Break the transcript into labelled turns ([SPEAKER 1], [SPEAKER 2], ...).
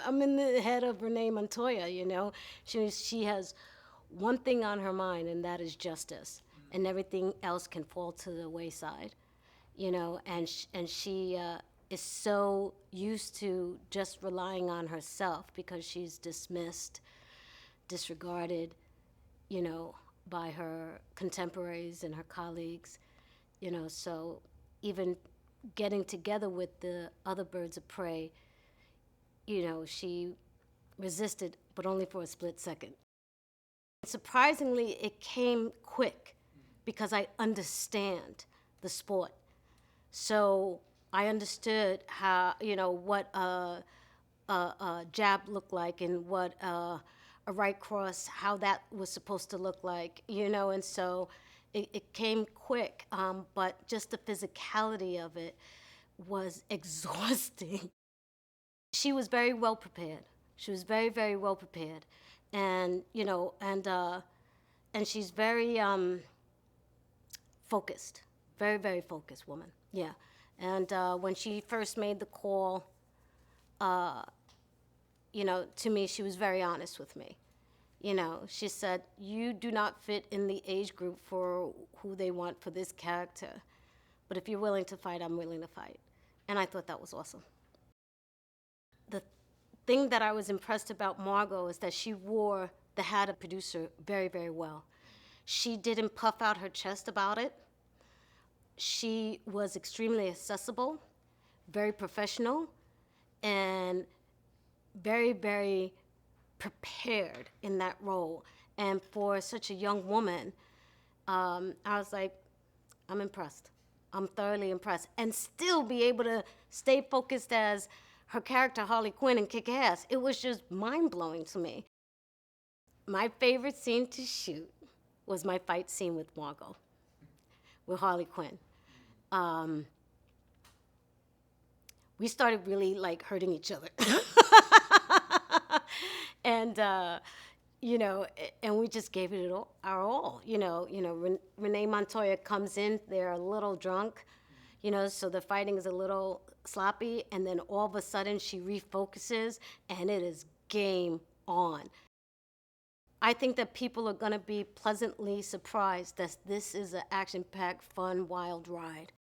[SPEAKER 1] I'm in the head of Renee Montoya, you know. She has one thing on her mind, and that is justice, and everything else can fall to the wayside, you know. And she is so used to just relying on herself because she's dismissed, disregarded, you know, by her contemporaries and her colleagues, you know. So even getting together with the other birds of prey, you know, she resisted, but only for a split second. Surprisingly, it came quick because I understand the sport. So I understood how, you know, what a jab looked like and what a right cross, how that was supposed to look like, you know, and so it came quick, but just the physicality of it was exhausting. She was very well prepared. She was very, very well prepared, and you know, and she's very focused, very, very focused woman. Yeah, and when she first made the call, you know, to me, she was very honest with me. You know, she said, "You do not fit in the age group for who they want for this character, but if you're willing to fight, I'm willing to fight." And I thought that was awesome. The thing that I was impressed about Margot is that she wore the hat of producer very, very well. She didn't puff out her chest about it. She was extremely accessible, very professional, and very, very prepared in that role. And for such a young woman, I was like, I'm impressed. I'm thoroughly impressed. And still be able to stay focused as her character, Harley Quinn, and kick ass. It was just mind blowing to me. My favorite scene to shoot was my fight scene with Margot, with Harley Quinn. Um, we started really like hurting each other. And you know, and we just gave it all, our all. Renee Montoya comes in, they're a little drunk, you know, so the fighting is a little sloppy, and then all of a sudden she refocuses, and it is game on. I think that people are going to be pleasantly surprised that this is an action-packed, fun, wild ride.